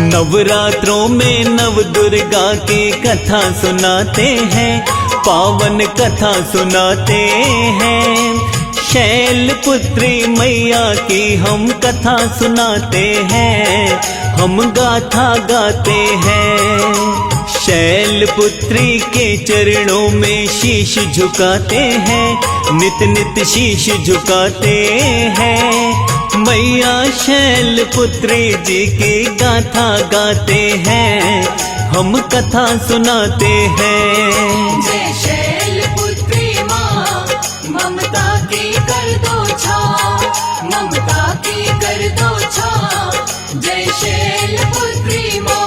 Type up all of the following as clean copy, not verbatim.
नवरात्रों में नव दुर्गा की कथा सुनाते हैं, पावन कथा सुनाते हैं। शैलपुत्री मैया की हम कथा सुनाते हैं, हम गाथा गाते हैं। शैलपुत्री के चरणों में शीश झुकाते हैं, नित नित शीश झुकाते हैं। मैया शैलपुत्री जी की गाथा गाते हैं, हम कथा सुनाते हैं। जय शैलपुत्री माँ, ममता की कर दो छाँव, ममता की कर दो छाँव। जय शैलपुत्री माँ।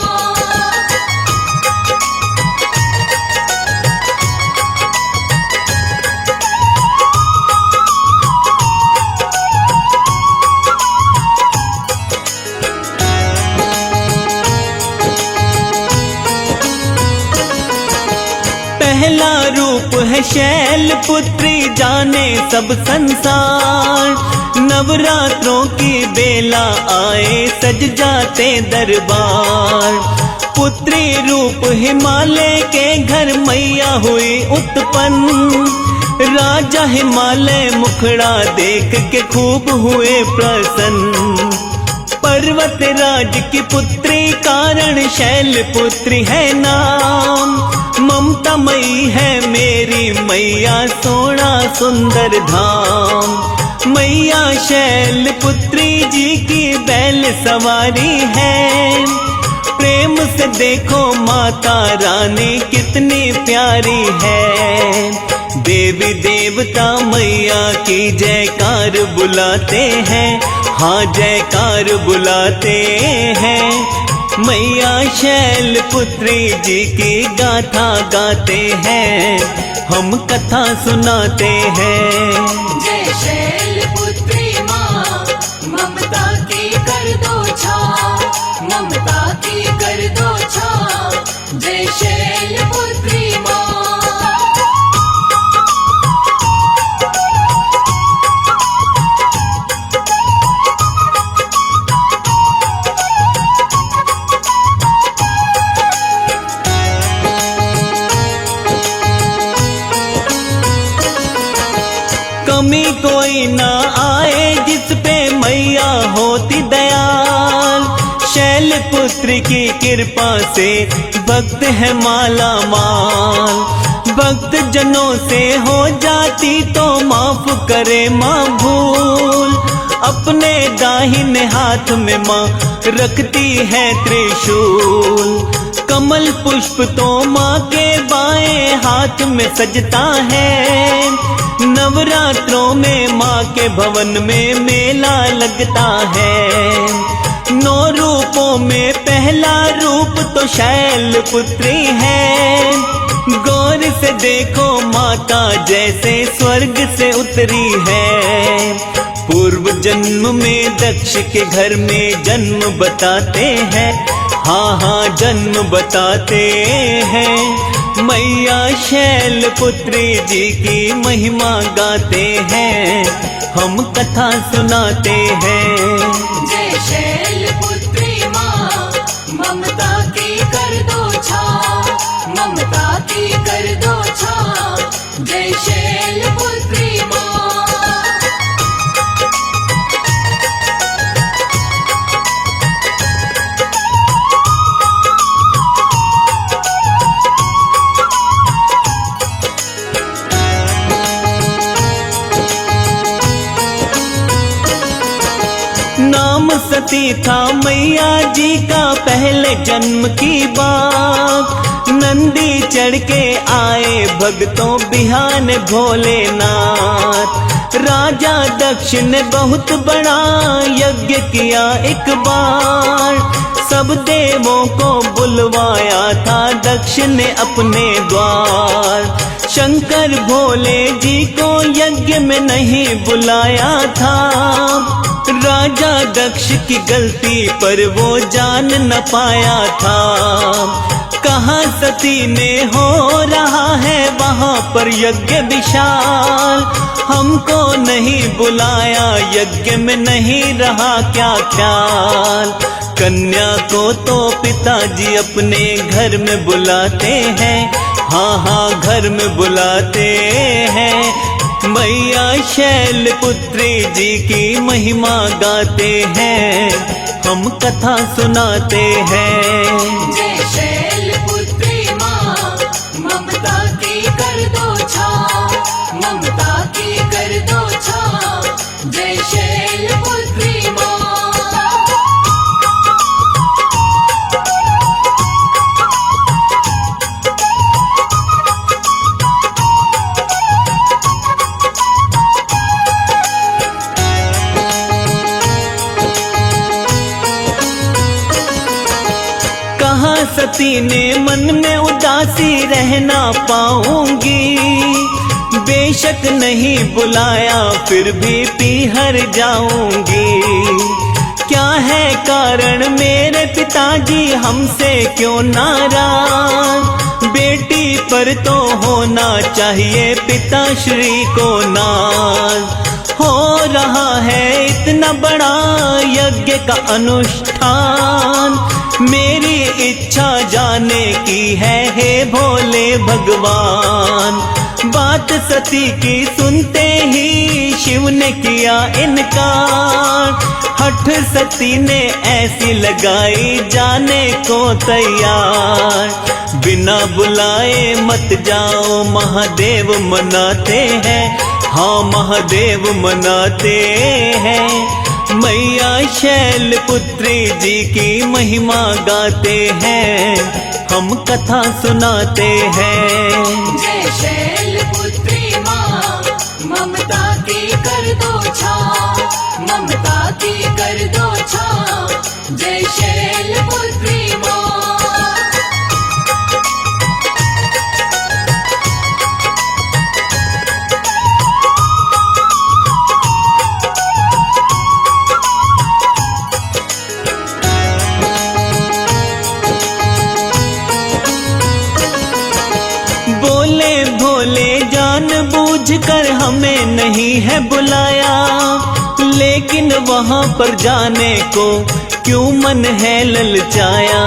पहला रूप है शैलपुत्री जाने सब संसार। नवरात्रों की बेला आए सज जाते दरबार। पुत्री रूप हिमालय के घर मैया हुई उत्पन्न। राजा हिमालय मुखड़ा देख के खूब हुए प्रसन्न। पर्वत राज की पुत्री कारण शैलपुत्री है नाम। ममता मई है मेरी मैया सोना सुंदर धाम। मैया शैलपुत्री जी की बैल सवारी है। प्रेम से देखो माता रानी कितनी प्यारी है। देवी देवता मैया की जयकार बुलाते हैं, हाँ जयकार बुलाते हैं। मैया शैलपुत्री जी की गाथा गाते हैं, हम कथा सुनाते हैं। जय शैलपुत्री माँ, ममता की कर दो छाँव, ममता की कर दो छाँव। जय शैलपुत्री माँ। कमी कोई ना आए जिस पे मैया होती दयाल। शैलपुत्री की कृपा से भक्त है माला माल। भक्त जनों से हो जाती तो माफ करे माँ भूल। अपने दाहिने हाथ में माँ रखती है त्रिशूल। कमल पुष्प तो माँ के बाएं हाथ में सजता है। नवरात्रों में माँ के भवन में मेला लगता है। 9 रूपों में पहला रूप तो शैलपुत्री है। गौर से देखो माता जैसे स्वर्ग से उतरी है। पूर्व जन्म में दक्ष के घर में जन्म बताते हैं, हाँ हाँ जन्म बताते हैं। मैया शैलपुत्री जी की महिमा गाते हैं, हम कथा सुनाते हैं। जय शैलपुत्री माँ, ममता की कर दो छाँव, ममता की कर दो छाँव। जय शैलपुत्री माँ। नाम सती था मैया जी का पहले जन्म की बात। नंदी चढ़ के आए भक्तों बिहान भोलेनाथ। राजा दक्ष ने बहुत बड़ा यज्ञ किया एक बार। सब देवों को बुलवाया था दक्ष ने अपने द्वार। शंकर भोले जी को यज्ञ में नहीं बुलाया था। राजा दक्ष की गलती पर वो जान न पाया था। कहाँ सती ने हो रहा है वहाँ पर यज्ञ विशाल। हमको नहीं बुलाया यज्ञ में नहीं रहा क्या ख्याल। कन्या को तो पिताजी अपने घर में बुलाते हैं, हाँ हाँ घर में बुलाते हैं। मैया शैलपुत्री जी की महिमा गाते हैं, हम कथा सुनाते हैं। जय शैलपुत्री माँ, ममता की कर दो छाँव, ममता की कर दो छाँव। जय शैलपुत्री माँ। कहा सती ने मन में उदासी रह ना पाऊंगी, बेशक नहीं बुलाया फिर भी पीहर जाऊंगी। क्या है कारण मेरे पिताजी हमसे क्यों नाराज, बेटी पर तो होना चाहिए पिताश्री को नाज। हो रहा है इतना बड़ा यज्ञ का अनुष्ठान, मेरी इच्छा जाने की है हे भोले भगवान। बात सती की सुनते ही शिव ने किया इनकार, हठ सती ने ऐसी लगाई जाने को तैयार। बिना बुलाए मत जाओ महादेव मनाते हैं, हाँ महादेव मनाते हैं। मैया शैलपुत्री जी की महिमा गाते हैं, हम कथा सुनाते हैं। जय शैलपुत्री माँ, ममता की कर दो छाँव, ममता की कर दो छाँव। जय शैलपुत्री माँ। भोले जानबूझकर हमें नहीं है बुलाया, लेकिन वहां पर जाने को क्यों मन है ललचाया।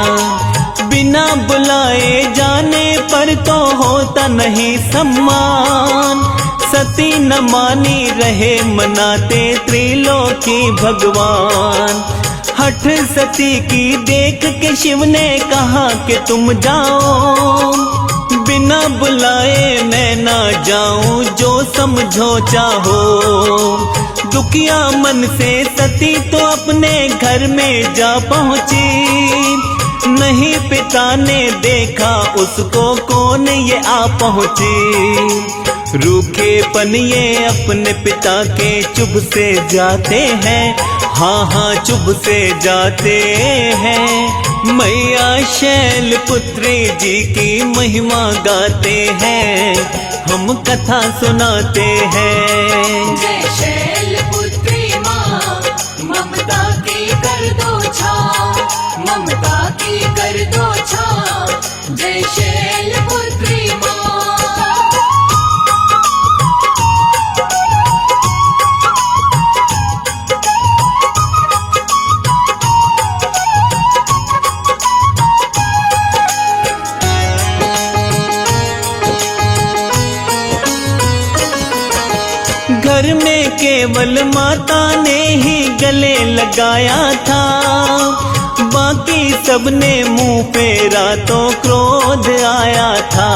बिना बुलाए जाने पर तो होता नहीं सम्मान, सती न मानी रहे मनाते त्रिलोकी भगवान। हठ सती की देख के शिव ने कहा कि तुम जाओ, बिना बुलाए मैं ना जाऊं, जो समझो चाहो। दुखिया मन से सती तो अपने घर में जा पहुंची, नहीं पिता ने देखा उसको कौन ये आ पहुंची। रूखेपन ये अपने पिता के चुभ से जाते हैं, हाँ हाँ चुभ से जाते हैं। मैया शैलपुत्री जी की महिमा गाते हैं, हम कथा सुनाते हैं। जय शैलपुत्री माँ, ममता की कर दो छाँव, ममता की कर दो छाँव। जय शैलपुत्री माँ। घर में केवल माता ने ही गले लगाया था, बाकी सबने मुंह फेरा तो क्रोध आया था।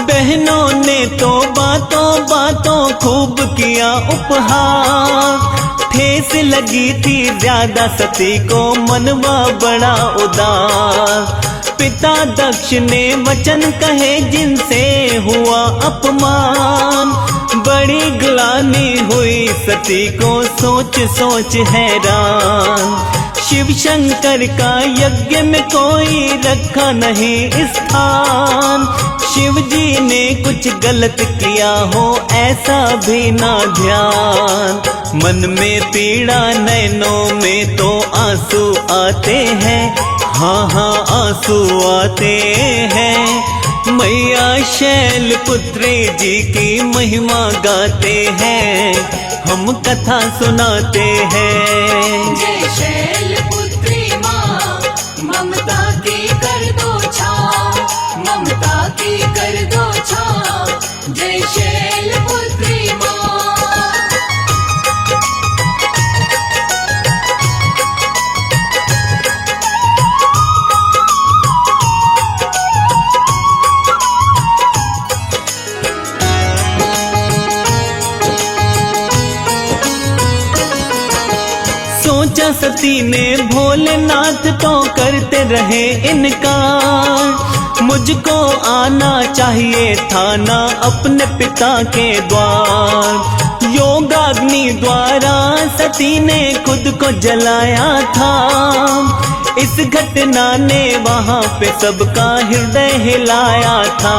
बहनों ने तो बातों बातों खूब किया उपहार, ठेस लगी थी ज्यादा सती को मनवा बड़ा उदास। पिता दक्ष ने वचन कहे जिनसे हुआ अपमान, बड़ी ग्लानि हुई सती को सोच सोच हैरान। शिव शंकर का यज्ञ में कोई रखा नहीं स्थान, शिव जी ने कुछ गलत किया हो ऐसा भी ना ध्यान। मन में पीड़ा नैनों में तो आंसू आते हैं, हाँ हाँ आंसू आते हैं। मैया शैलपुत्री जी की महिमा गाते हैं, हम कथा सुनाते हैं। जय शैलपुत्री माँ, सती ने भोलेनाथ तो करते रहे इनकार, मुझको आना चाहिए था ना अपने पिता के द्वार। योगाग्नि द्वारा सती ने खुद को जलाया था, इस घटना ने वहां पे सबका हृदय हिलाया था।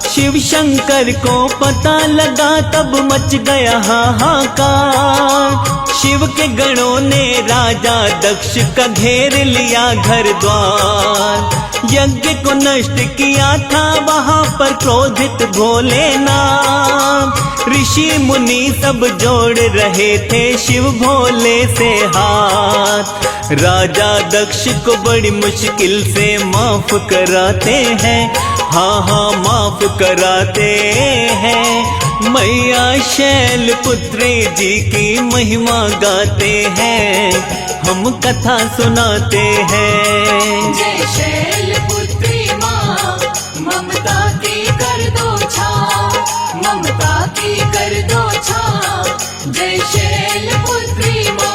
शिव शंकर को पता लगा तब मच गया हाहाकार, शिव के गणों ने राजा दक्ष का घेर लिया घर द्वार। यज्ञ को नष्ट किया था वहां पर क्रोधित भोलेनाथ, ऋषि मुनि सब जोड़ रहे थे शिव भोले से हाथ। राजा दक्ष को बड़ी मुश्किल से माफ कराते हैं, हाँ हाँ माफ कराते हैं। मैया शैलपुत्री जी की महिमा गाते हैं, हम कथा सुनाते हैं। जय शैलपुत्री माँ, ममता की कर दो छाँव, ममता की कर दो छाँव। जय शैलपुत्री माँ।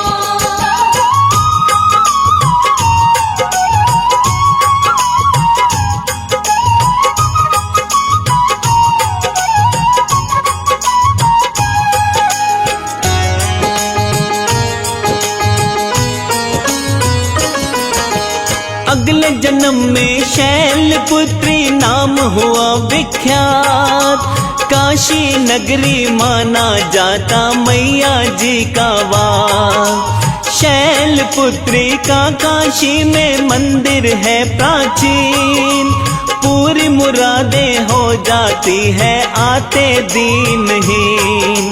अगले जन्म में शैलपुत्री नाम हुआ विख्यात, काशी नगरी माना जाता मैया जी का वास। शैलपुत्री का काशी में मंदिर है प्राचीन, पूरी मुरादें हो जाती है आते दीनहीन।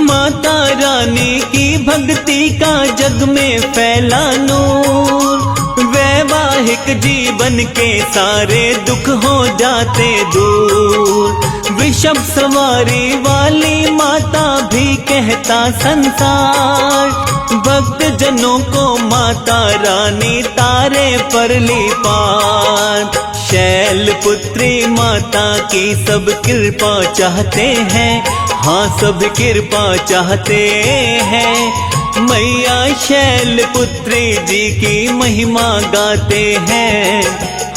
माता रानी की भक्ति का जग में फैला नूर, वैवाहिक जीवन के सारे दुख हो जाते दूर। वृषभ सवारी वाली माता भी कहता संसार, भक्त जनों को माता रानी तारे पर ली पार। शैलपुत्री माता की सब कृपा चाहते हैं, हाँ सब कृपा चाहते हैं। मैया शैलपुत्री जी की महिमा गाते हैं,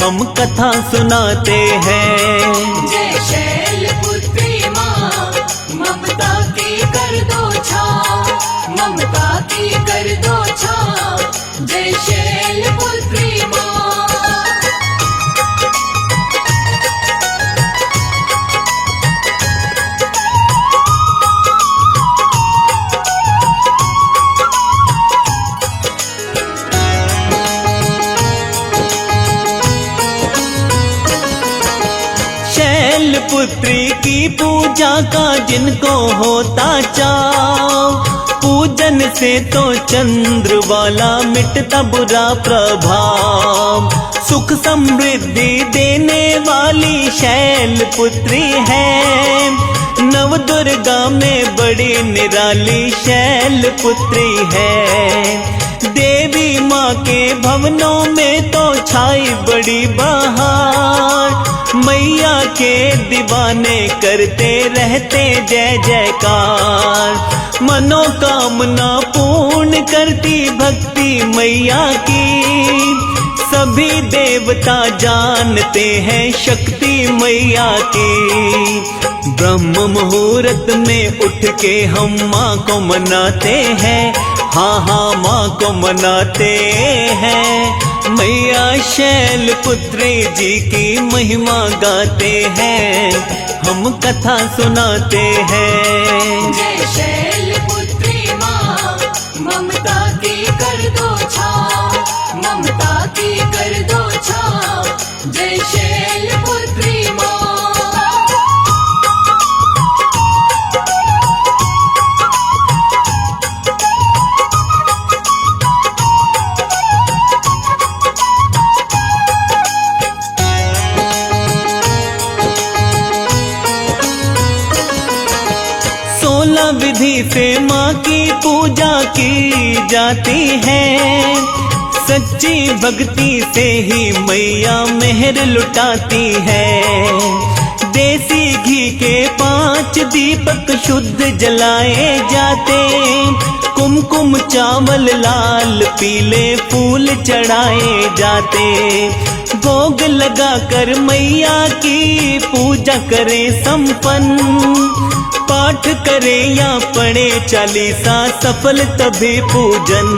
हम कथा सुनाते हैं। जय शैलपुत्री माँ, ममता की कर दो छाँव, ममता की कर दो छाँव। जय शैलपुत्री माँ। शैलपुत्री की पूजा का जिनको होता चाव, पूजन से तो चंद्र वाला मिटता बुरा प्रभाव। सुख समृद्धि देने वाली शैलपुत्री है, नव दुर्गा में बड़ी निराली शैलपुत्री है। देवी माँ के भवनों में तो छाई बड़ी बहार, मैया के दीवाने करते रहते जय जयकार। मनोकामना पूर्ण करती भक्ति मैया की, सभी देवता जानते हैं शक्ति मैया की। ब्रह्म मुहूर्त में उठ के हम माँ को मनाते हैं, हाँ हाँ माँ को मनाते हैं। मैया शैलपुत्री जी की महिमा गाते हैं, हम कथा सुनाते हैं। जय शैलपुत्री माँ, ममता की कर दो छाँव, ममता की कर दो छाँव। जय शैलपुत्री माँ। विधि से माँ की पूजा की जाती है, सच्ची भक्ति से ही मैया मेहर लुटाती है। देसी घी के 5 दीपक शुद्ध जलाए जाते, कुमकुम चावल लाल पीले फूल चढ़ाए जाते, भोग लगा कर मैया की पूजा करे संपन्न, पाठ करे या पढ़े चालीसा सफल तभी पूजन।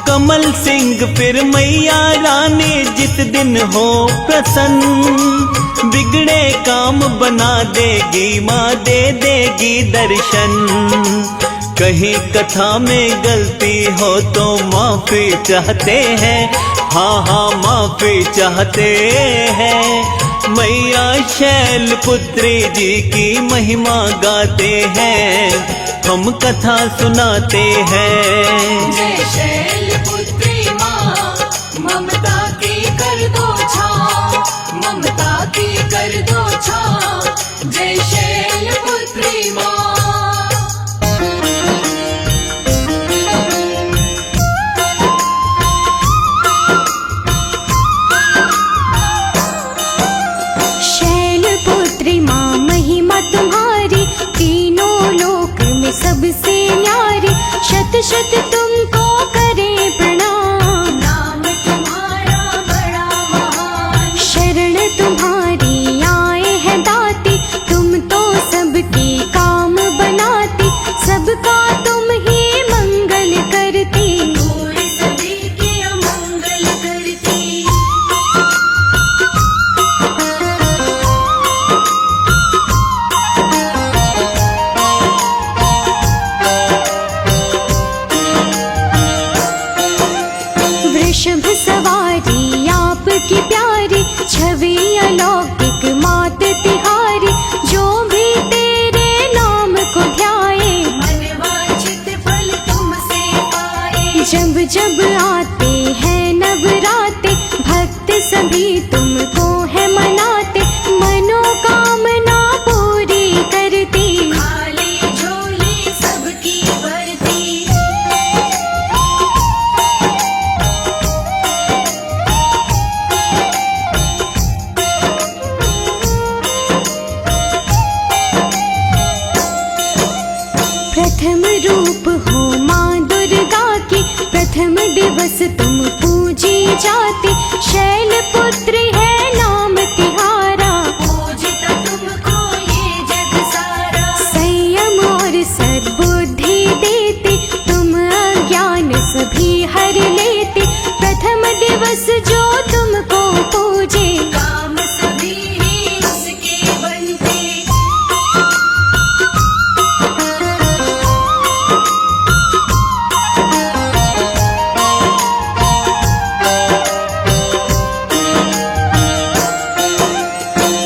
कमल सिंह फिर मैया रानी जित दिन हो प्रसन्न, बिगड़े काम बना देगी माँ, दे देगी दर्शन। कहीं कथा में गलती हो तो माफी चाहते हैं, हाँ हाँ माफी चाहते हैं। मैया शैलपुत्री जी की महिमा गाते हैं, हम कथा सुनाते हैं। जय शैलपुत्री माँ, ममता की कर दो छाँव, ममता की कर दो छाँव। जय शैलपुत्री माँ। शैलपुत्री माँ महिमा तुम्हारी, तीनों लोक में सबसे न्यारी। शत शत तुमको करे प्रणाम, नाम तुम्हारा बड़ा महान। शरण तुम्हारी आए हैं दाती, तुम तो सबके काम बनाती, सबका तुम ही मंगल करती, दूर सभी के अमंगल करती। वृषभ सवारी आपकी प्यारी, छवि अलौकिक मात तिहारी। जो भी तेरे नाम को ध्याए, मनवांछित फल तुमसे पाए। जब जब आते हैं नवराते, भक्त सभी तुमको है मनाते, मनोकामना पूरी करती, खाली झोली सबकी भरती। प्रथम रूप हो माँ दुर्गा की, प्रथम दिवस तुम पूजी जाती। शैलपुत्री है नाम तिहारा, पूजता तुमको ये जग सारा। संयम और सद्बुद्धि देती, तुम अज्ञान सभी हर लेती। प्रथम दिवस जो तुमको पूजे, काम सभी ही उसके बनते।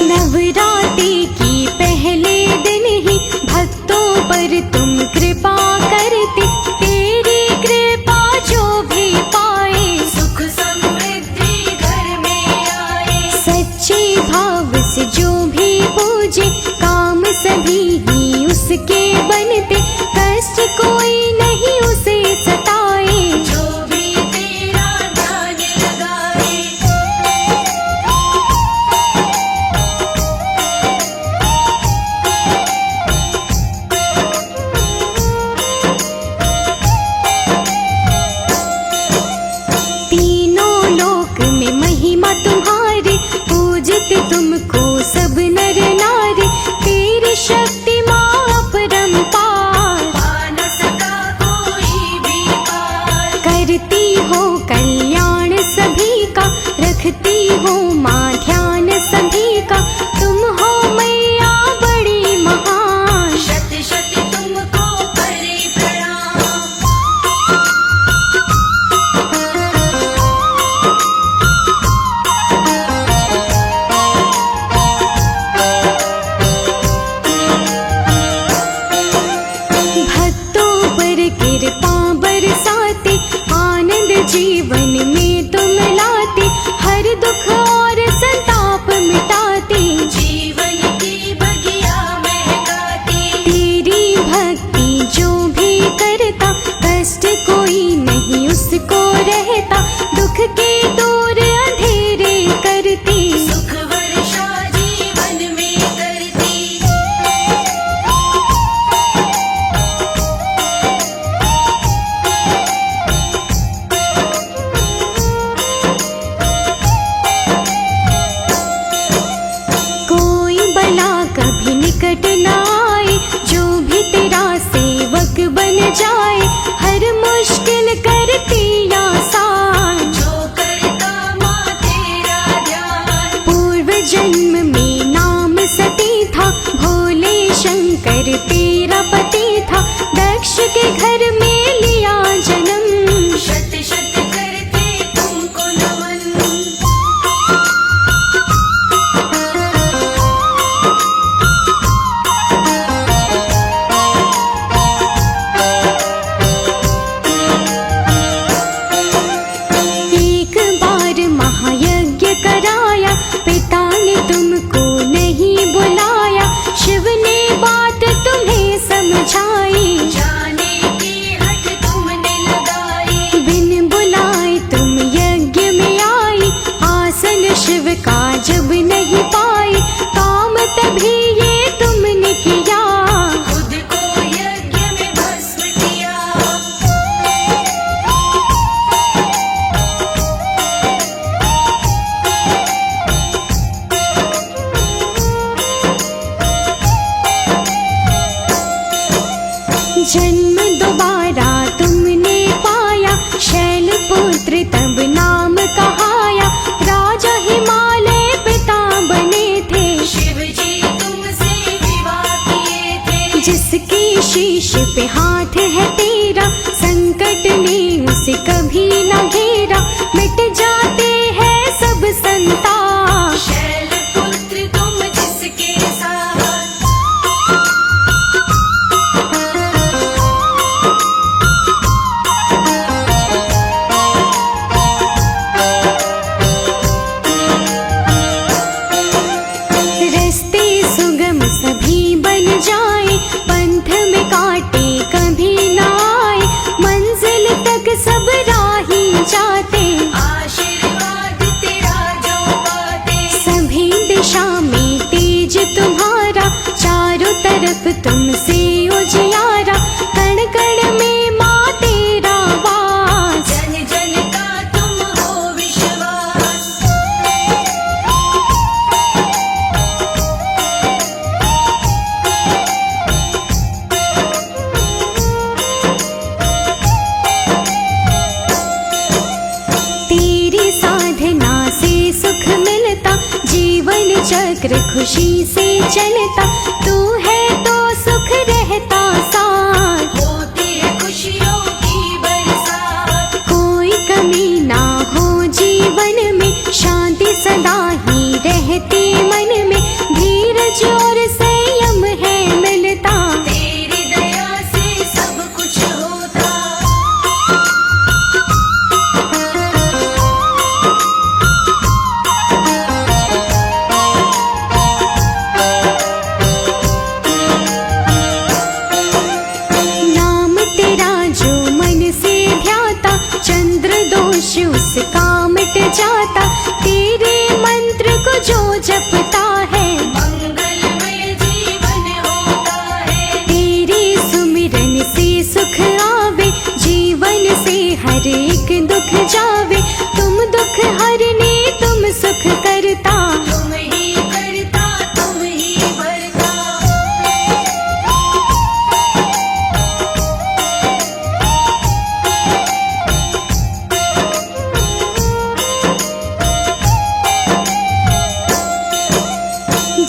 नवरात्रि की पहले दिन ही भक्तों पर तुम कृपा करती, तेरी कृपा जो भी पाए, सुख समृद्धि चक्र खुशी से चलता, तू है तो सुख रहता साथ। होती है खुशियों की बरसात, कोई कमी ना हो जीवन में, शांति सदा ही रहती मन में, धीरज और संयम है मिलता। तेरी दया से सब कुछ होता। नाम तेरा जो मन से ध्याता, चंद्र दोष उसका मिट जाता। तेरे मंत्र को जो जपता है, मंगलमय जीवन होता है। तेरे सुमिरन से सुख आवे, जीवन से हर एक दुख जावे। तुम दुख हरने तुम सुख करता, तुम ही करता, तुम ही भरता।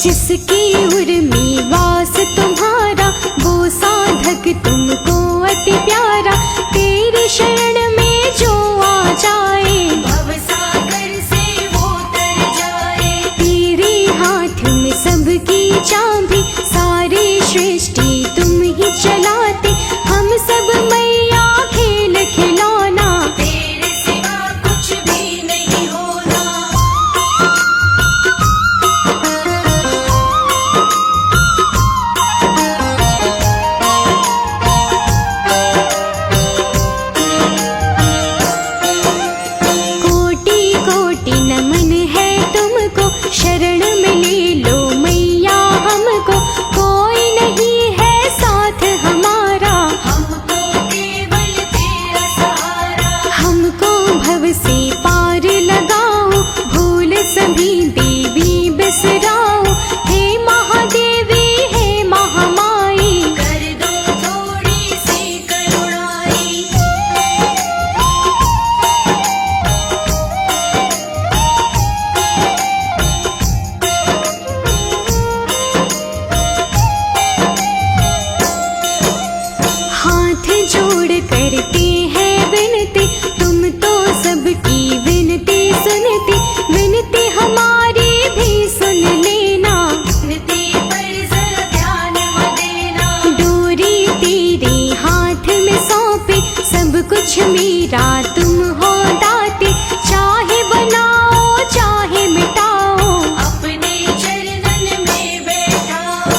जिसकी उर्मी वास तुम्हारा, वो साधक तुमको अति प्यारा। तेरी शरण में जो आ जाए, भवसागर से वो तर जाए। तेरे हाथ में सबकी चाबी, सारी सृष्टि तुम ही चलाते। हम सब मैया खेल खिलौना, तेरे सिवा कुछ भी नहीं होना। कोटि कोटि नमन है तुमको, शरण में ले लो मैया हमको। कोई नहीं है साथ हमारा, हमको केवल तेरा सहारा। हमको भव से पार लगाओ, भूल सभी देवी बिसराओ। हे महादेवी हे महामाई, कर दो थोड़ी सी करुणाई। हाथ जोड़ करते हैं विनती, तुम तो सबकी विनती सुनती। विनती हमारी भी सुन लेना, विनती पर जरा ध्यान न देना। डोरी तेरे हाथ में सौंपे, सब कुछ मेरा तुम हो दाते। चाहे बनाओ चाहे मिटाओ, अपने चरणन में बैठाओ।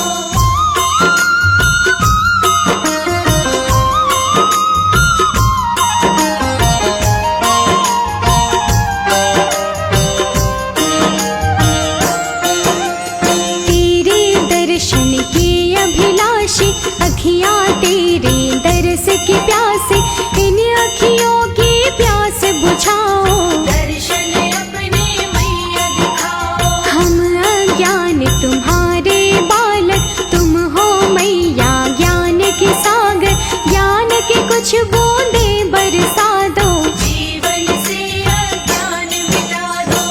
तेरे दर्शन के अभिलाषी, अखियाँ तेरे दर्श की प्यासे। इन अखियों की प्यास बुझाओ, दर्शन अपने मैया दिखाओ। हम अज्ञान तुम्हारे बालक, तुम हो मैया ज्ञान के सागर। ज्ञान के कुछ बूंदे बरसा दो, जीवन से अज्ञान मिटा दो।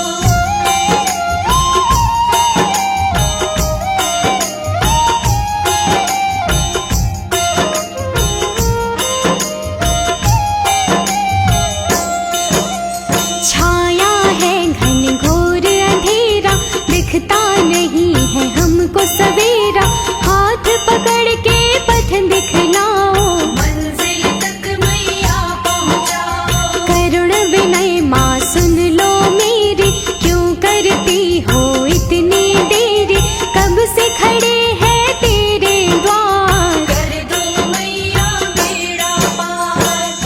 छाया है घन घोर अंधेरा, दिखता नहीं है हमको सवेरा। हाथ पकड़ के पथ दिखलाओ, मंजिल तक मैया पहुँचाओ। करुण विनय माँ सुन लो मेरी, क्यों करती हो इतनी देरी। कब से खड़े हैं तेरे द्वार, कर दो मैया बेड़ा पार।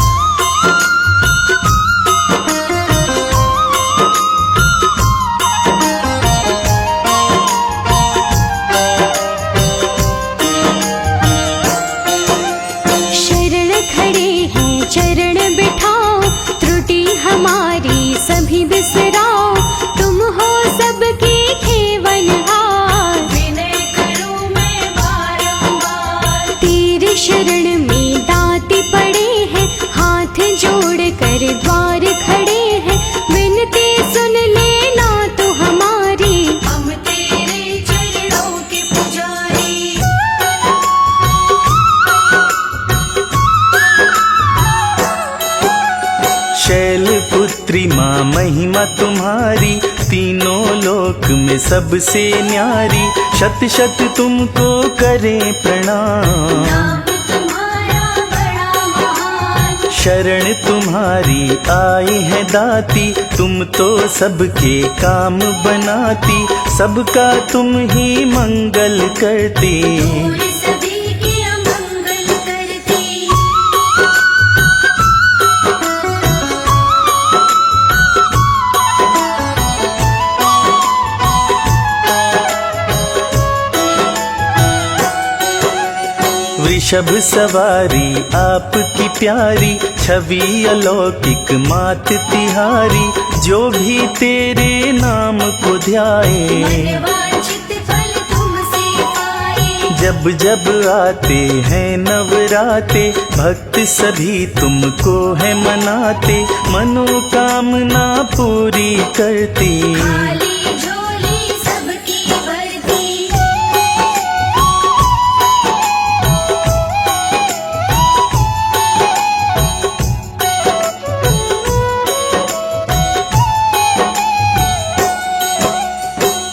पुत्री माँ महिमा तुम्हारी, तीनों लोक में सबसे न्यारी। शत शत तुमको करें प्रणाम, नाम तुम्हारा बड़ा महान। शरण तुम्हारी आए हैं दाती, तुम तो सबके काम बनाती, सबका तुम ही मंगल करती। दूर सभी के अमंगल करती। वृषभ सवारी आपकी प्यारी, छवि अलौकिक मात तिहारी। जो भी तेरे नाम को ध्याए, मनवांछित फल तुमसे पाए। जब जब आते हैं नवराते, भक्त सभी तुमको है मनाते, मनोकामना पूरी करती। खाली झोली सबकी भरती।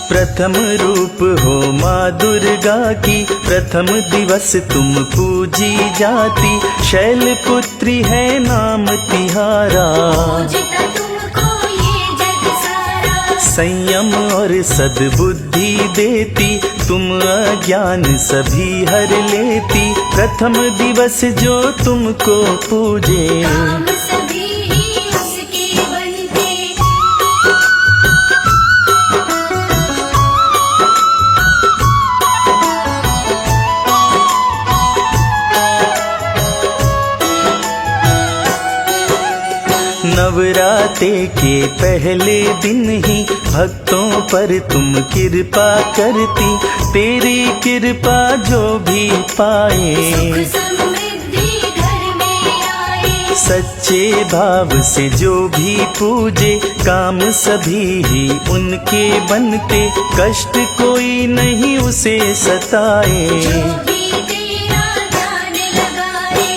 प्रथम रूप हो माँ दुर्गा की, प्रथम दिवस तुम पूजी जाती। शैलपुत्री है नाम तिहारा, पूजता तुमको ये जग सारा। संयम और सद्बुद्धि देती, तुम अज्ञान सभी हर लेती। प्रथम दिवस जो तुमको पूजे, काम सभी ही उसके बनते। नवराते के पहले दिन ही भक्तों पर तुम कृपा करती। तेरी कृपा जो भी पाए, सुख समृद्धि घर में आए। सच्चे भाव से जो भी पूजे, काम सभी ही उनके बनते। कष्ट कोई नहीं उसे सताए, जो भी तेरा ध्यान लगाए।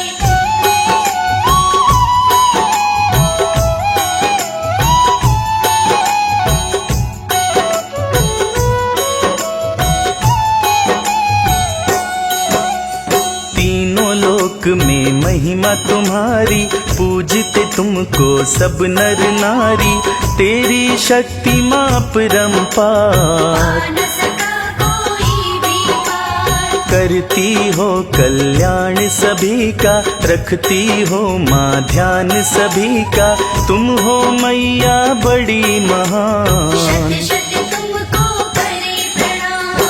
तीनों लोक में महिमा तुम्हारी, पूजते तुमको सब नर नारी। तेरी शक्ति माँ परम्पार, न सका कोई भी पार। करती हो कल्याण सभी का, रखती हो माँ ध्यान सभी का। तुम हो मैया बड़ी महान, शत शत तुमको करे प्रणाम।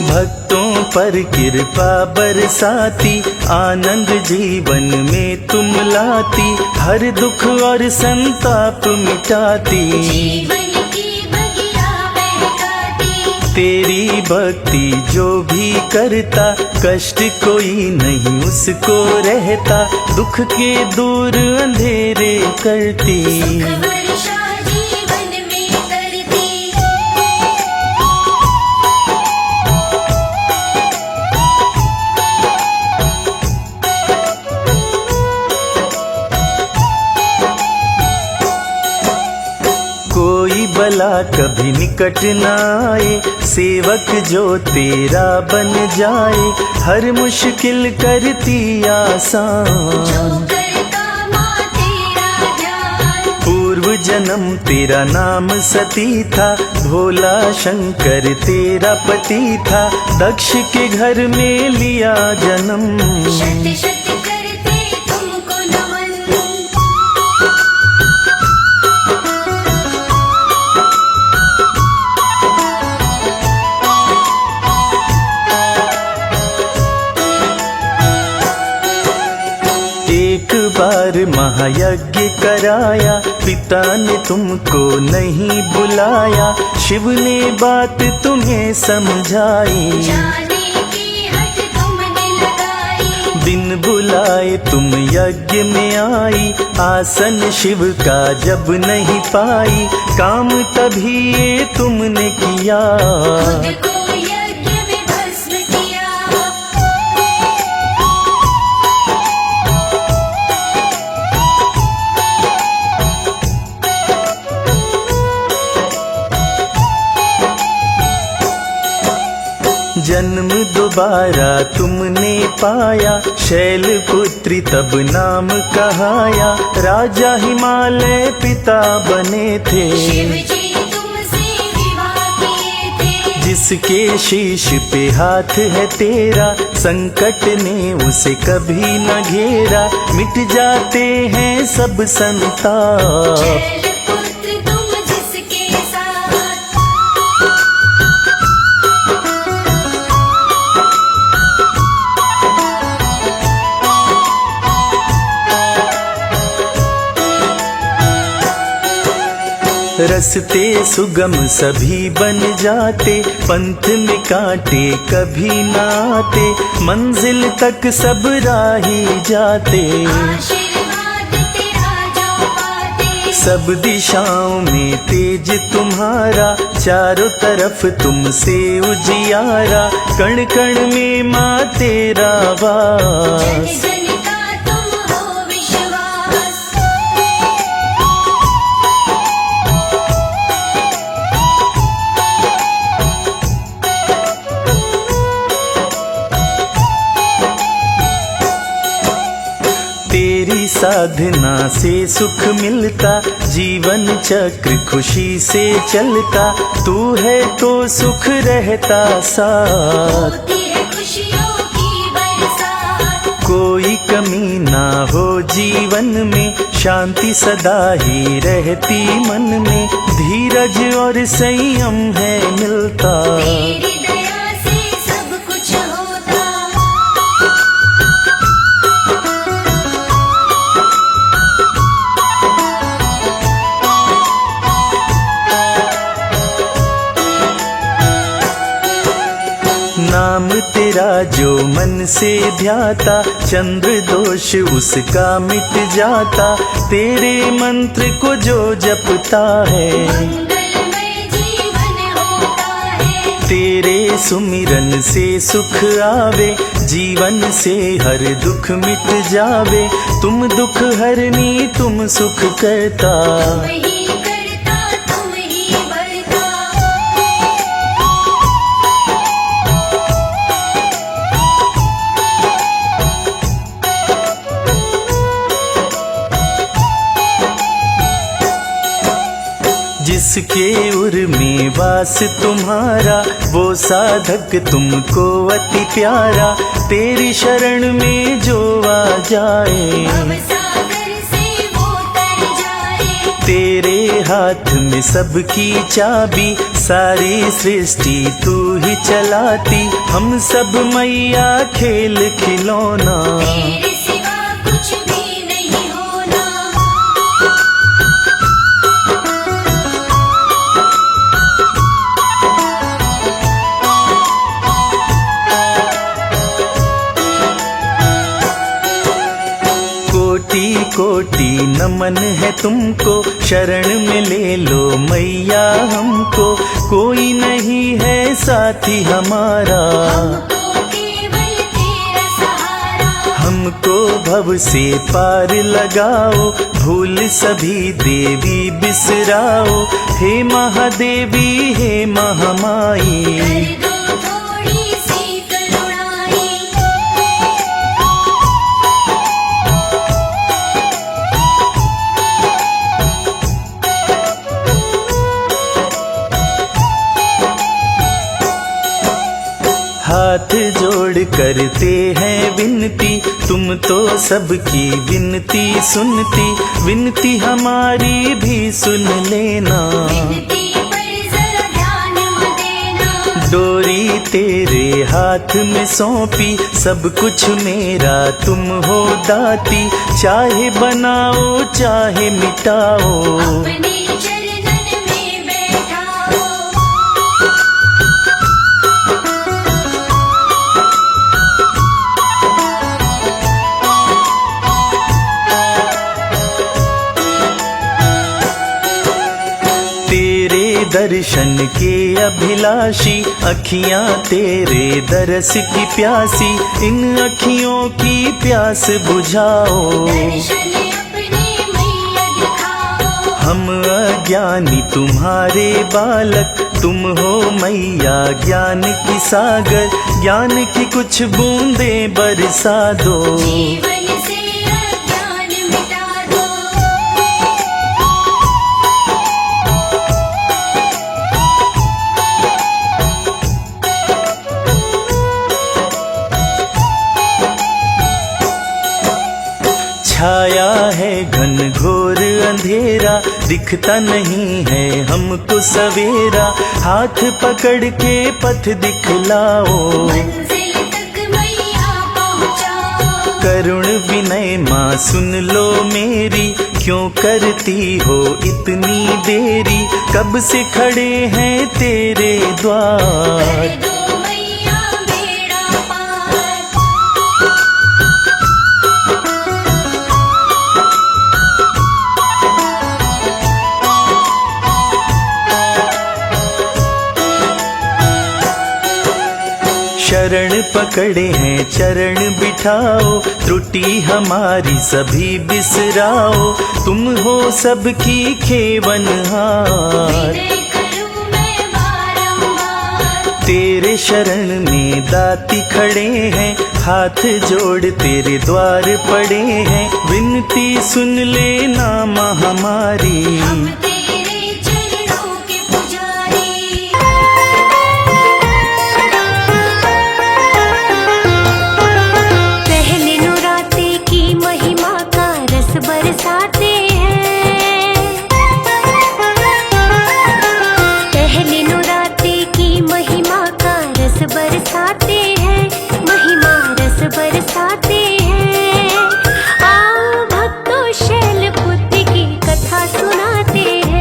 भक्तों पर कृपा बरसाती, आनंद जीवन में तुम लाती। हर दुख और संताप मिटाती, जीवन की बगिया महकाती। तेरी भक्ति जो भी करता, कष्ट कोई नहीं उसको रहता। दुख के दूर अंधेरे करती, सुख वर्षा जीवन में करती। कोई भला कभी निकट न आए, सेवक जो तेरा बन जाए। हर मुश्किल करती जो आसान, करता माँ तेरा ध्यान। पूर्व जन्म तेरा नाम सती था, भोला शंकर तेरा पति था। दक्ष के घर में लिया जन्म, शत शत करते तुमको नमन। एक बार महायज्ञ कराया, पिता ने तुमको नहीं बुलाया। शिव ने बात तुम्हें समझाई, जाने की हट तुमने लगाई। बिन बुलाए तुम यज्ञ में आई। आसन शिव का जब नहीं पाई, काम तभी ये तुमने किया, खुद को यज्ञ में भस्म किया। जन्म दोबारा तुमने पाया, शैलपुत्री तब नाम कहाया। राजा हिमालय पिता बने थे, शिव जी तुमसे विवाह किए थे। जिसके शीश पे हाथ है तेरा, संकट ने उसे कभी न घेरा। मिट जाते हैं सब संताप, शैलपुत्र तुम जिसके साथ। रस्ते सुगम सभी बन जाते, पंथ में कांटे कभी न आते। मंजिल तक सब राही जाते, आशीर्वाद तेरा जो पाते। सब दिशाओं में तेज तुम्हारा, चारों तरफ तुमसे उजियारा। कण कण में माँ तेरा वास, जन जन का तुम हो विश्वास। तेरी साधना से सुख मिलता, जीवन चक्र खुशी से चलता। तू है तो सुख रहता साथ, होती है खुशियों की बरसात। कोई कमी ना हो जीवन में, शांति सदा ही रहती मन में। धीरज और संयम है मिलता, तेरी दया से सब कुछ होता। नाम तेरा जो मन से ध्याता, चंद्र दोष उसका मिट जाता। तेरे मंत्र को जो जपता है, मंगलमय जीवन होता है। तेरे सुमिरन से सुख आवे, जीवन से हर दुख मिट जावे। तुम दुख हरनी तुम सुख करता, तुम ही करता तुम ही बढ़ता। जिसके उर में वास तुम्हारा, वो साधक तुमको अति प्यारा। तेरी शरण में जो आ जाए, भवसागर से वो तर जाए। तेरे हाथ में सबकी चाबी, सारी सृष्टि तू ही चलाती। हम सब मैया खेल खिलौना, तेरे सिवा कुछ भी नहीं होना। कोटि कोटि नमन है तुमको, शरण में ले लो मैया हमको। कोई नहीं है साथी हमारा, हमको केवल तेरा सहारा। हमको भव से पार लगाओ। भूल सभी देवी बिसराओ, हे महादेवी हे महामाई। कर दो थोड़ी सी करुणाई। हाथ जोड़ करते हैं विनती, तुम तो सबकी विनती सुनती। विनती हमारी भी सुन लेना, विनती पर जरा ध्यान देना। डोरी तेरे हाथ में सौंपी, सब कुछ मेरा तुम हो दाती। चाहे बनाओ चाहे मिटाओ, अपने चरणन में बैठाओ। दर्शन के अभिलाषी, अखियां तेरे दरस की प्यासी, इन अखियों की प्यास बुझाओ। दर्शन अपने मैया दिखाओ। हम अज्ञानी तुम्हारे बालक, तुम हो मैया ज्ञान की सागर, ज्ञान की कुछ बूंदें बरसा दो। जीवन से अज्ञान मिटा दो। छाया है घन घोर अंधेरा, दिखता नहीं है हमको सवेरा, हाथ पकड़ के पथ दिखलाओ। मंजिल तक मैया पहुँचाओ। करुण विनय माँ सुन लो मेरी, क्यों करती हो इतनी देरी, कब से खड़े हैं तेरे द्वार। कर दो मैया बेड़ा पार। शरण पकड़े हैं चरण बिठाओ, त्रुटि हमारी सभी बिसराओ, तुम हो सबकी खेवनहार। विनय करूं मैं बारंबार। तेरे शरण में दाती खड़े हैं, हाथ जोड़ तेरे द्वार पड़े हैं, विनती सुन लेना माँ हमारी। हम तेरे चरणों के पुजारी। पहले नौराते की महिमा का रस बरसाते हैं। पहले नौराते की महिमा का रस बरसाते हैं, महिमा रस बरसाते हैं। आओ भक्तों शैलपुत्री की कथा सुनाते हैं।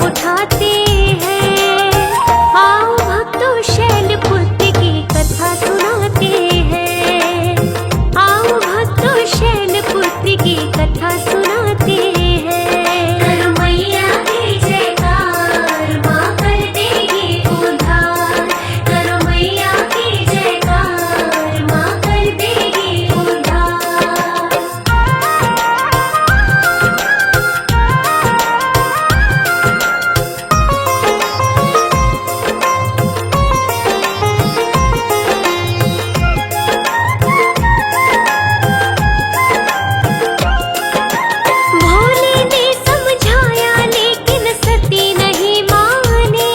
उठाते हैं। आओ भक्तों शैलपुत्र की कथा सुनाते हैं। आओ भक्तों शैलपुत्र की कथा सुनाते हैं। करो मैया की जयकार, माँ कर देगी उद्धार। करो मैया की जयकार, माँ कर देगी उद्धार। भोले ने समझाया लेकिन सती नहीं मानी।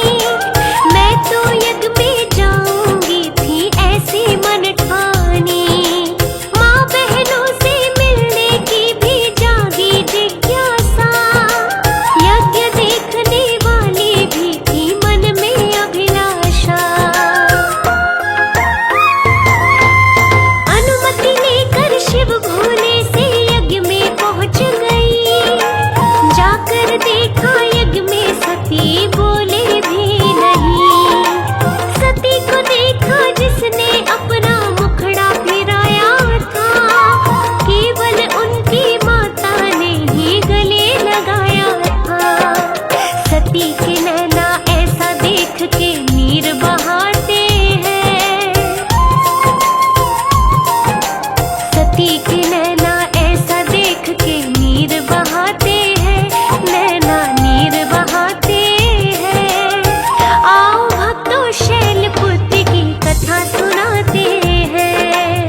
मैं तो यज्ञ में जाऊंगी थी ऐसी मन ठानी। माँ बहनों से मिलने की भी जागी जिज्ञासा। यज्ञ देखने वाली भी थी मन में अभिलाषा। अनुमति लेकर शिव भोले से यज्ञ में पहुंच गई। जाकर देखा यज्ञ में सती बोले भी नहीं। सती को देखा जिसने अपना मुखड़ा फिराया था। केवल उनकी माता ने ही गले लगाया था। सती के नैना ऐसा देख के नीर बहाते हैं। सती के नैना ऐसा देख के नीर बहाते हैं। नैना नीर बहाते हैं। आओ भक्तों शैलपुत्र की कथा सुनाते हैं।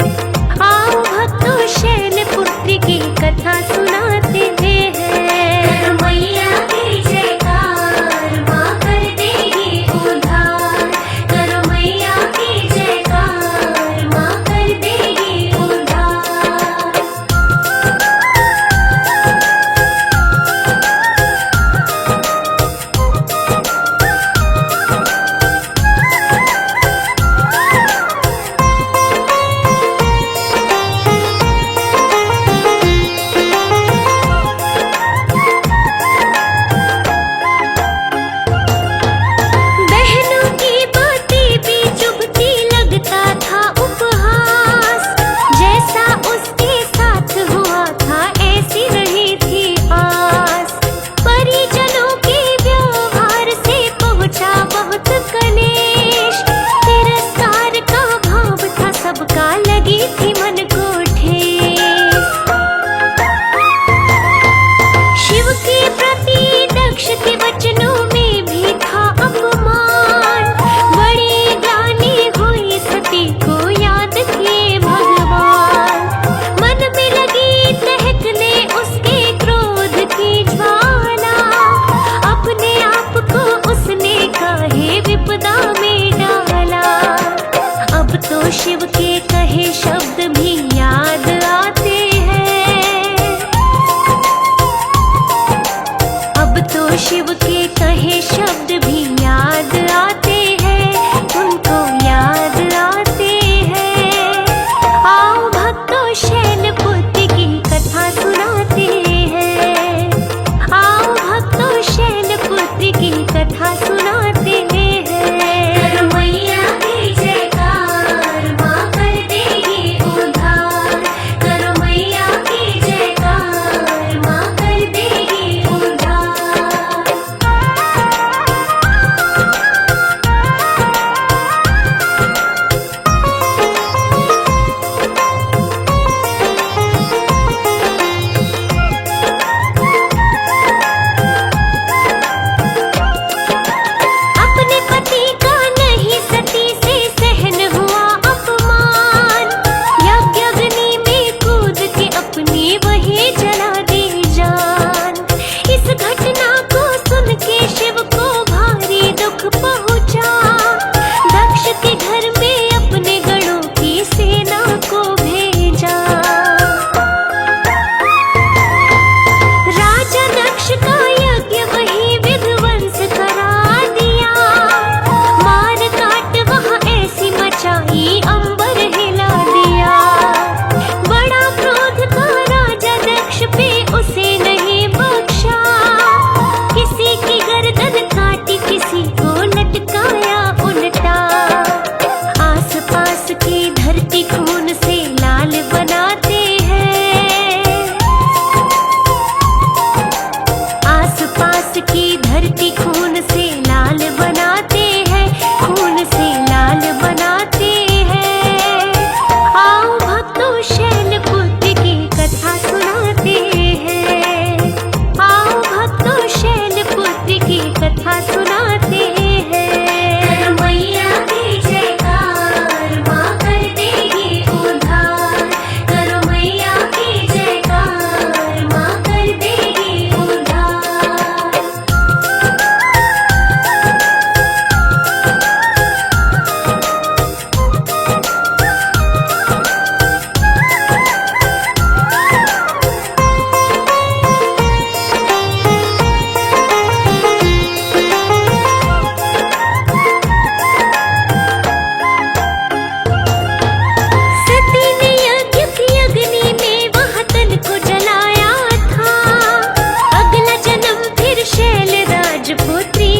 आओ भक्तों शैलपुत्र की कथा सुनाते हैं। करो मैया की जयकार, माँ कर देगी उद्धार। करो मैया की जयकार, माँ कर देगी उद्धार। बहनों की बातें भी चुभती लगता था उपहास। जैसा उसके साथ हुआ था ऐसी रही थी आस। परिजनों के व्यवहार से पहुंचा बहुत कलेश। तिरस्कार का भाव था सबका, लगी थी मन को ठेस। शिव के प्रति दक्ष के वचनों में भी था अपमान। बड़ी ग्लानि हुई सती को याद किए भगवान। मन में लगी दहकने उसके क्रोध की ज्वाला। अपने आप को उसने काहे विपदा में डाला। अब तो शिव के कहे शब्द भी याद आते हैं। अब तो शिव के कहे शब्द भी याद आते हैं। उनको याद आते हैं। आओ भक्तों शैलपुत्र की कथा सुनाते हैं। आओ भक्तों शैलपुत्र की कथा सुनाते हैं। करो मैया की जयकार, माँ कर देगी उद्धार। करो मैया की जयकार, माँ कर देगी उद्धार।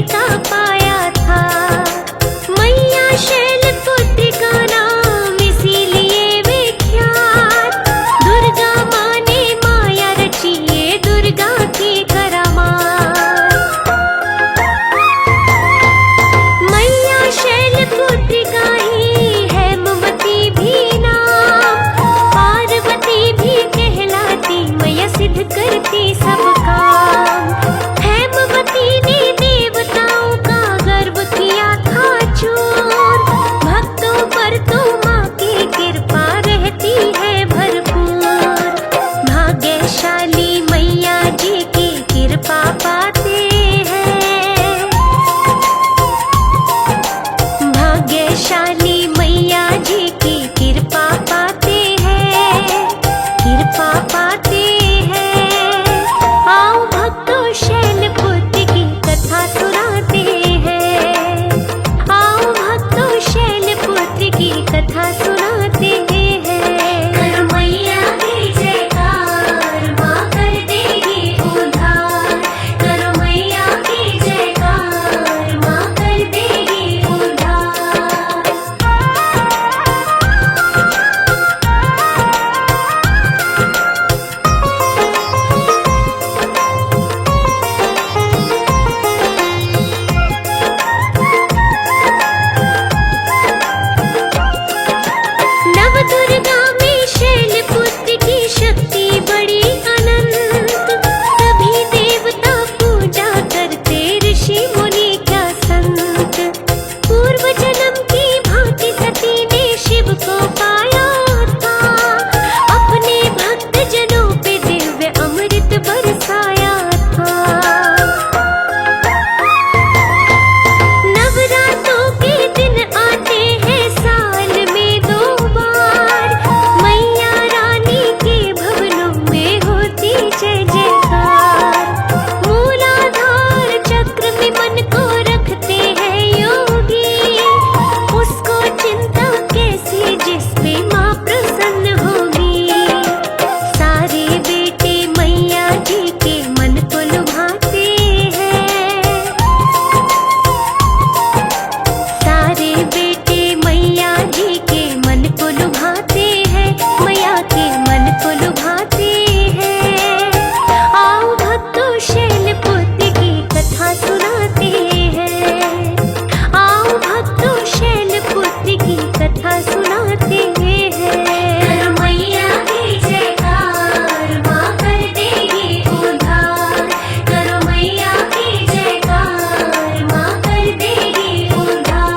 का पाया था। मैया शैलपुत्री का नाम इसीलिए विख्यात, दुर्गा माँ ने माया रची ये दुर्गा की करामात। मैया शैलपुत्री का ही हेमवती भी नाम, पार्वती भी कहलाती मैया सिद्ध करती सब काम। हेमवती ने देवताओं का गर्व किया था चूर, भक्तों पर तो माँ की कृपा रहती है भरपूर। भाग्यशाली मैया जी की कृपा पाते हैं, भाग्यशाली मैया जी की कृपा पाते हैं, कृपा पाते हैं। आओ भक्तों शैलपुत्री की कथा सुनाते हैं, आओ भक्तों शैलपुत्री की कथा सुनाते हैं। कर मैया की जयकार, माँ कर देगी उद्धार। कर मैया की जयकार, माँ कर देगी उद्धार। नवदुर्गा में शैलपुत्री की शक्ति बड़ी अनंत, सभी देवता पूजा करते ऋषि मुनि क्या संत। पूर्व जन्म की भांति सती ने शिव को पाया था, अपने भक्त जनों पे दिव्य अमृत बरसाया था। नवरात्रों के दिन आते हैं साल में 2 बार, मैया रानी के भवनों में होती जय जयकार। मूलाधार चक्र में मन को रखते हैं योगी, उसको चिंता कैसी जिस पे माँ प्रसन्न होगी। सारे बेटे मैया जी के मन को लुभाते हैं, सारे बेटे मैया जी के मन को लुभाते हैं, मैया के मन को लुभाते हैं। आओ भक्तों शैलपुत्री की कथा सुनाते हैं, आओ भक्तों शैलपुत्री की कथा सुनाते हैं। कर मैया की जयकार, माँ कर देगी उद्धार। कर मैया की जयकार, माँ कर देगी उद्धार।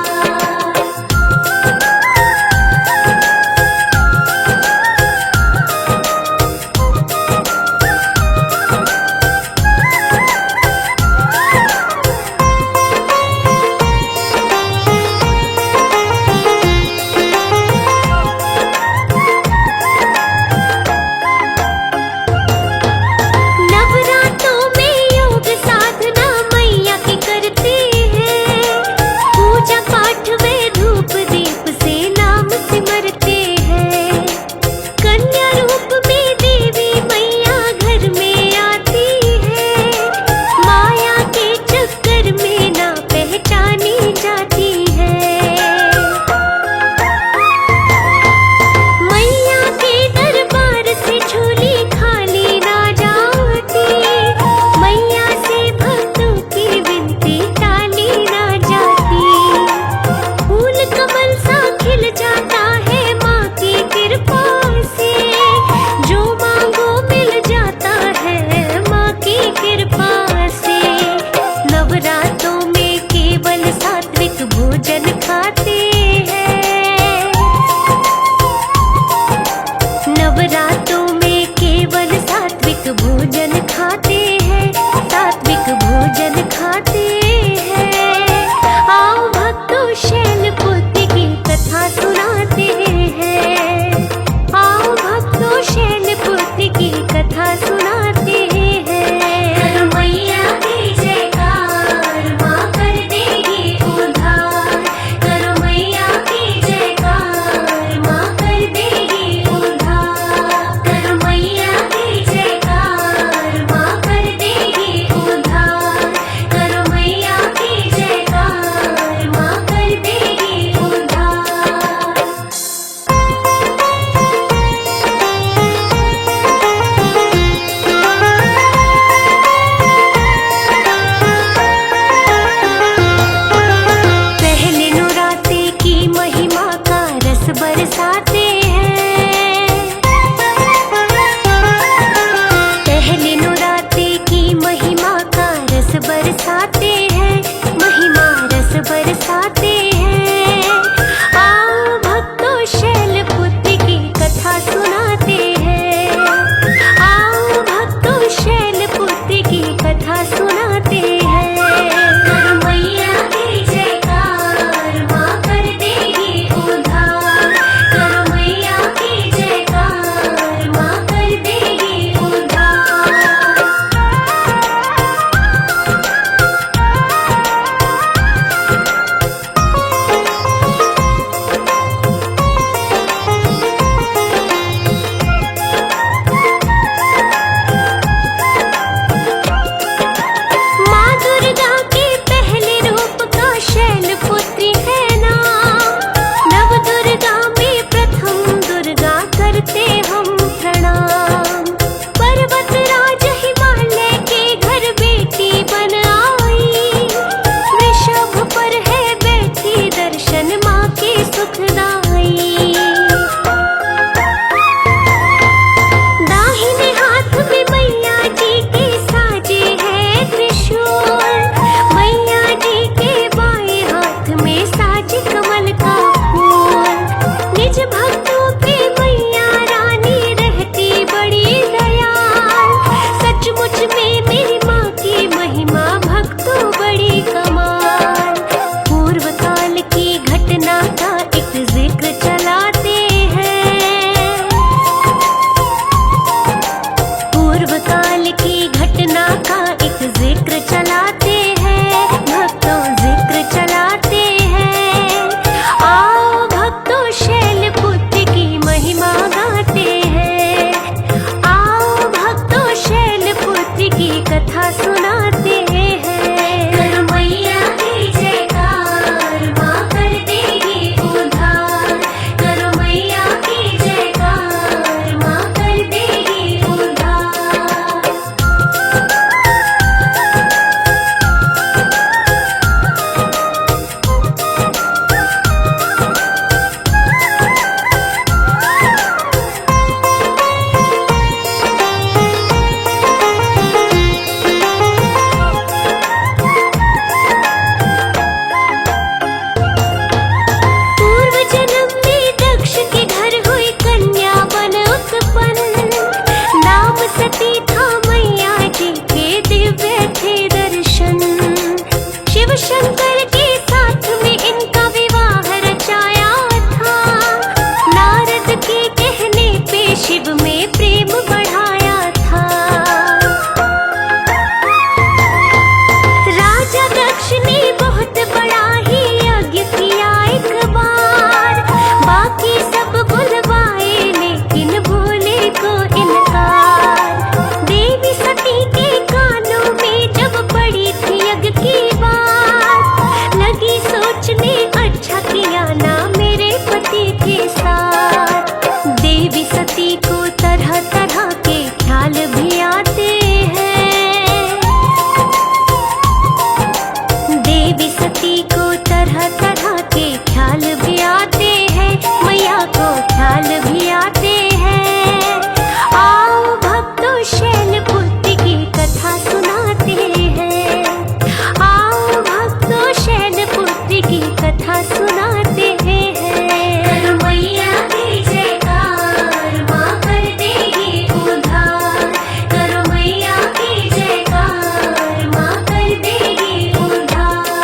नवरात्रों में योग साधना मैया की करते हैं, पूजा पाठ में धूप दीप से नाम सिमरते हैं। कन्या रूप में देवी मैया घर में आती है, माया के चक्कर में ना पहचानी जाती है। मैया के दरबार से झोली खाली ना जाती, मैया से भक्तों की विनती टाली ना जाती। फूल कमल सा खिल जाता है माँ की कृपा से, जो मांगो मिल जाता है माँ की कृपा से। नवरात्रों में शिव शंकर के साथ में इनका विवाह रचाया था। नारद के कहने पे शिव में प्रेम बढ़ाया था। राजा दक्ष ने बहुत बड़ा ही यज्ञ किया एक बार। बाकी सब बुलवाए लेकिन भोले को इनकार। देवी सती के कानों में जब पड़ी थी यज्ञ की बात, लगी सोचने अच्छा किया ना मेरे पति के साथ। देवी सती को तरह तरह के ख्याल भी आते हैं। देवी सती को तरह तरह के ख्याल भी आते हैं, मैया को ख्याल भी आते हैं। आओ भक्तों शैलपुत्री की कथा सुनाते हैं। आओ भक्तों शैलपुत्री की कथा सुनाते हैं। करो मैया की जयकार, माँ कर देगी उद्धार। करो मैया की जयकार, माँ कर देगी उद्धार।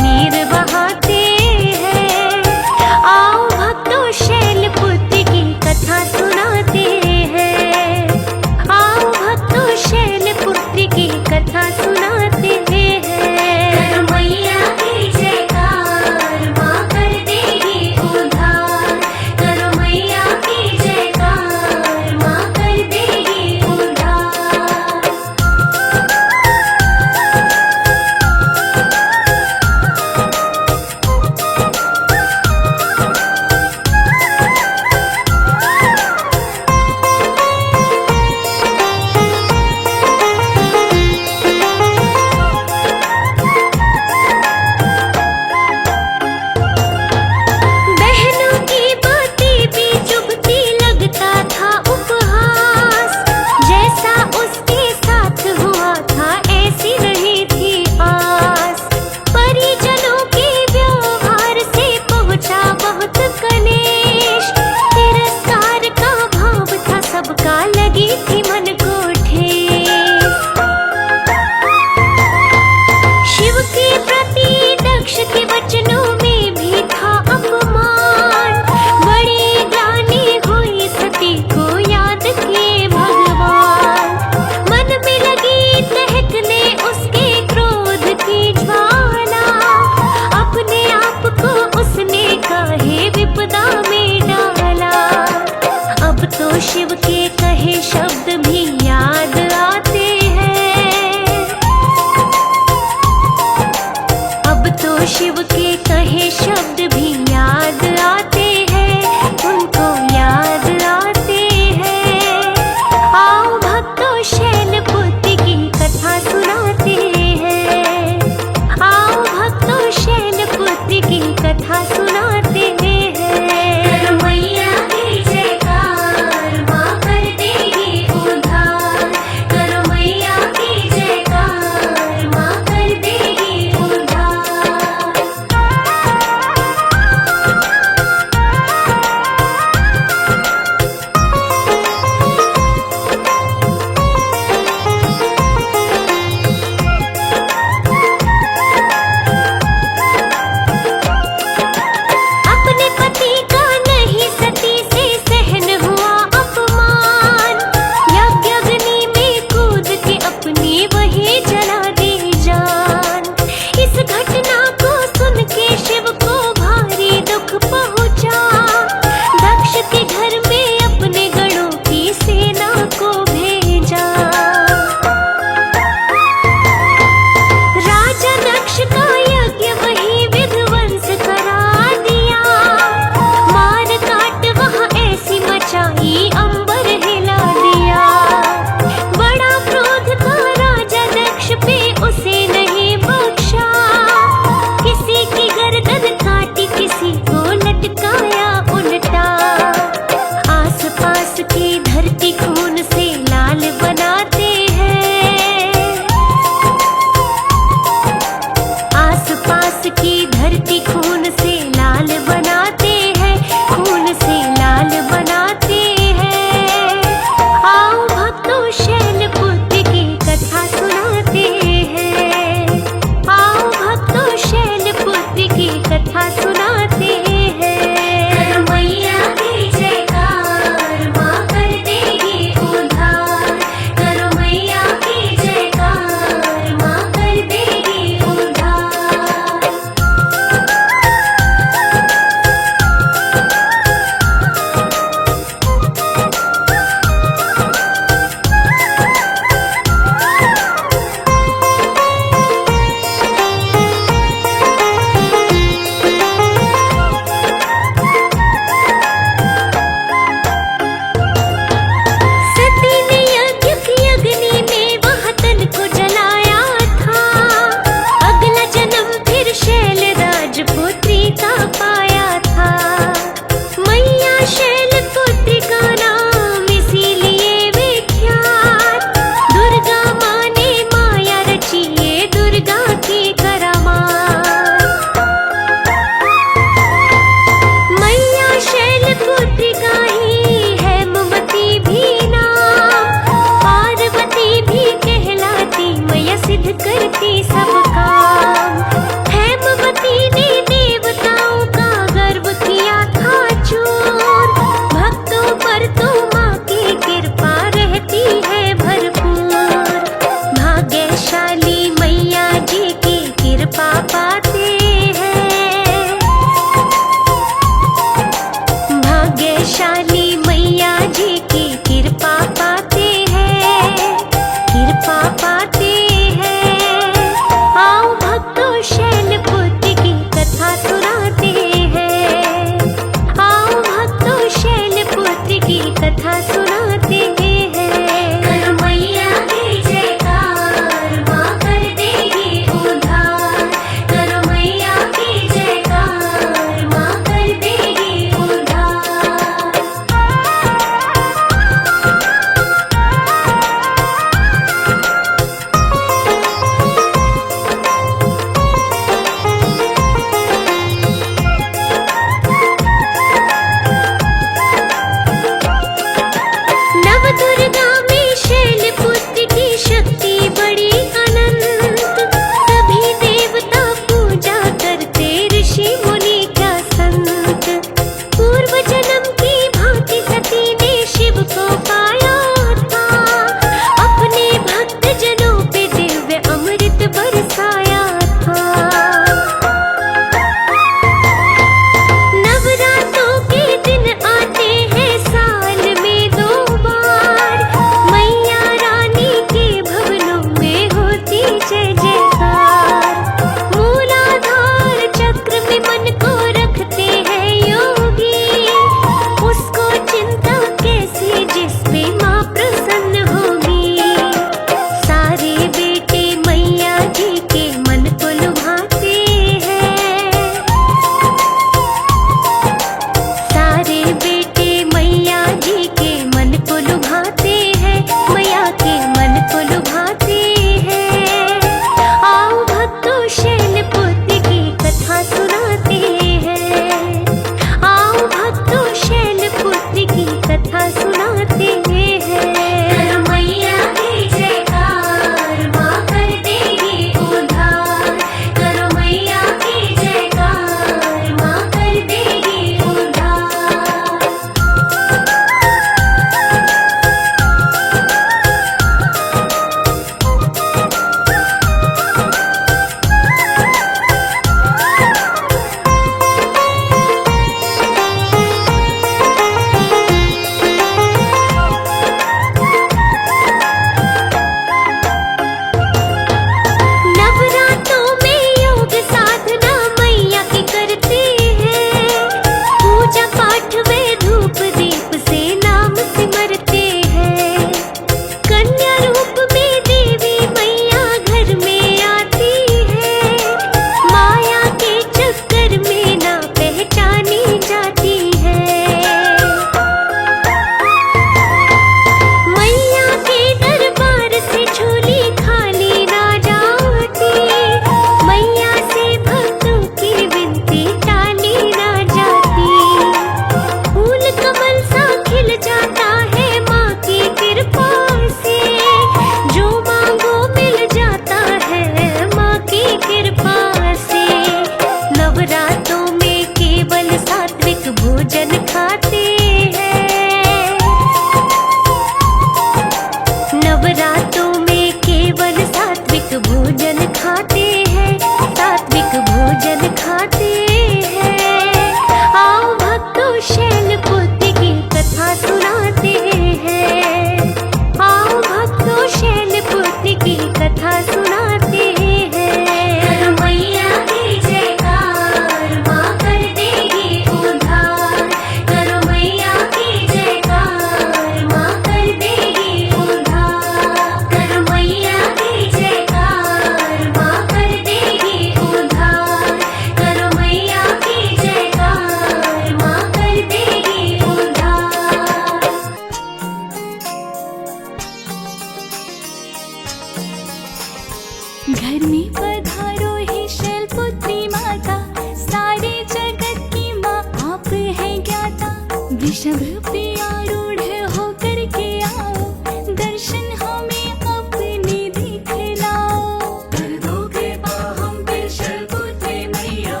पे आरूढ़ होकर के आओ, दर्शन हमें अपने दिखलाओ। कर दो कृपा हम पे शैलपुत्री मैया,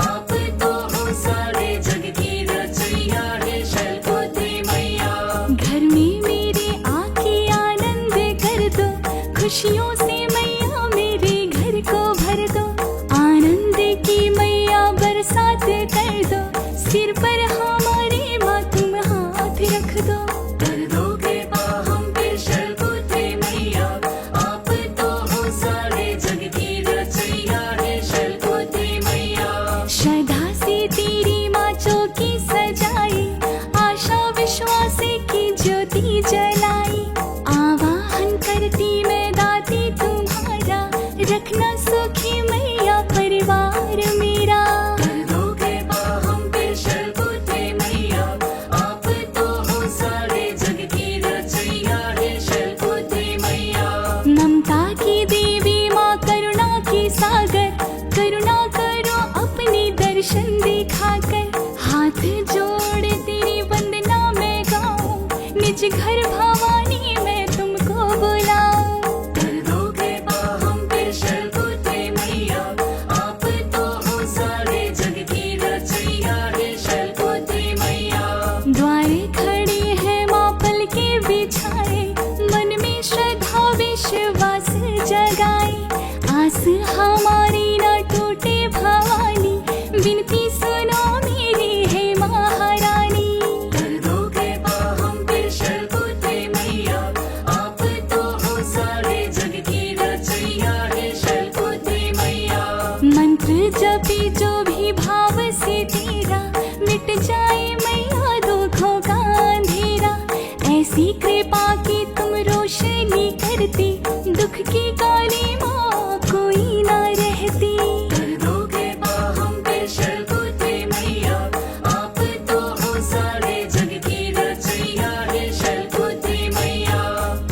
आप तो हो सारे जग की रचैया है शैलपुत्री मैया। घर में मेरे आके आनंद कर दो, खुशियों से मैया मेरे घर को भर दो। आनंद की मैया बरसात कर दो, सिर पर हमारे माँ तुम हाथ रख दो। कर दो कृपा हम पे शैलपुत्री मैया, आप तो हो सारे जग की रचैया है शैलपुत्री मैया। श्रद्धा से तेरी माँ चौकी सजाई, आशा विश्वास की ज्योति जलाई। आवाहन करती मैं दाती तुम्हारा, रखना सुखी मैया परिवार मेरा। कर दो कृपा हम पे शैलपुत्री मैया, आप तो हो सारे जग की रचैया है शैलपुत्री मैया। ममता की देवी माँ करुणा की सागर, करुणा करो अपने दर्शन दिखाकर। हाथ जोड़ तेरी वंदना मैं गाऊं, निज घर भवानी मैं तुमको बुलाऊं। कर दो कृपा हम पे शैलपुत्री मैया, आप तो हो सारे जग की रचैया है शैलपुत्री मैया। द्वारे खड़ी है माँ पलके बिछाए, मन में श्रद्धा विश्वास जगाए। आस हमारी न टूटे भवानी, विनती सुनो मेरी है महारानी। कर दो कृपा हम पे शैलपुत्री मैया, आप तो हो सारे जग की रचैया है शैलपुत्री मैया। मंत्र जपे जो भी भाव से तेरा, मिट जाए मैया दुखों का अंधेरा। ऐसी कृपा की तुम रोशनी करती, दुख की काली माँ कोई ना रहती। कर दो कृपा हम पे शैलपुत्री मैया, आप तो हो सारे जग की रचैया है शैलपुत्री मैया।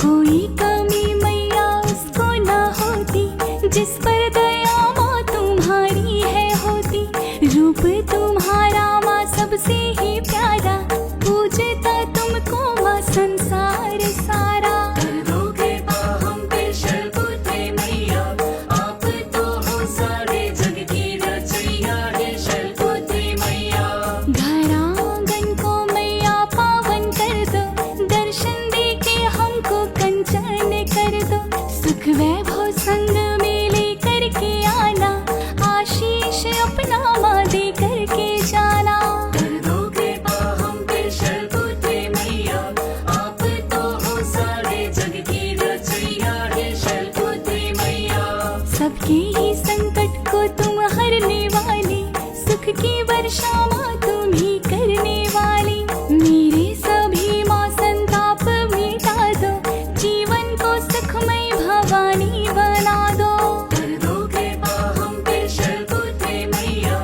कोई कमी मैया उसको ना होती, जिस पर दया माँ तुम्हारी है होती। रूप तुम्हारा माँ सबसे ही प्यारा, पूजता तुमको माँ संसार सारा। कर दो कृपा हम पे शैलपुत्री मैया, आप तो हो सारे जग की रचैया है शैलपुत्री मैया। घर आंगन को मैया पावन कर दो, दर्शन दे के हमको कंचन कर दो। सुख वैभव संग में लेकर के आना, आशीष अपना माँ दे करके जाना। कर दो कृपा हम पे शैलपुत्री मैया, आप तो हो सारे जग की रचैया है शैलपुत्री मैया। सबके ही संकट को तुम हरने वाली, सुख की वर्षा माँ तुम ही करने वाली। मेरे सभी माँ संताप मिटा दो, जीवन को सुखमय भवानी बना दो। कर दो कृपा हम पे शैलपुत्री मैया,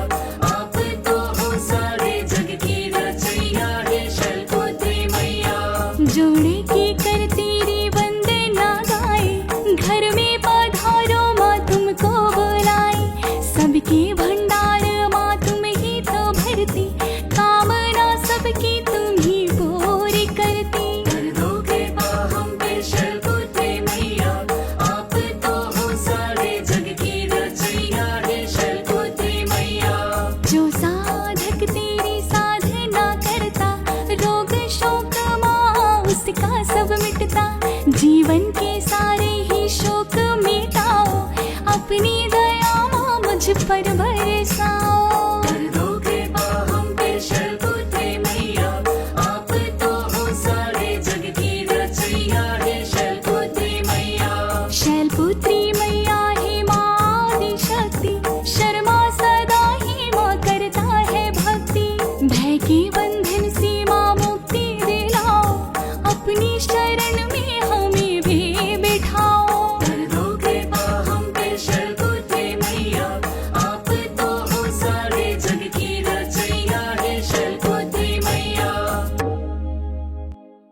आप तो हो सारे जग की रचैया है शैलपुत्री मैया। जोड़े की कर तेरी वंदना गाए, घर में पधारो माँ तुमको बुलाए। सबके भंडार माँ तुम ही तो भरती, कामना सबकी तुम ही पूरी करती। कर दो कृपा हम पे शैलपुत्री मैया, आप तो हो सारे जग की रचैया है शैलपुत्री मैया। जो साधक तेरी साधना करता, रोग शोक माँ उसका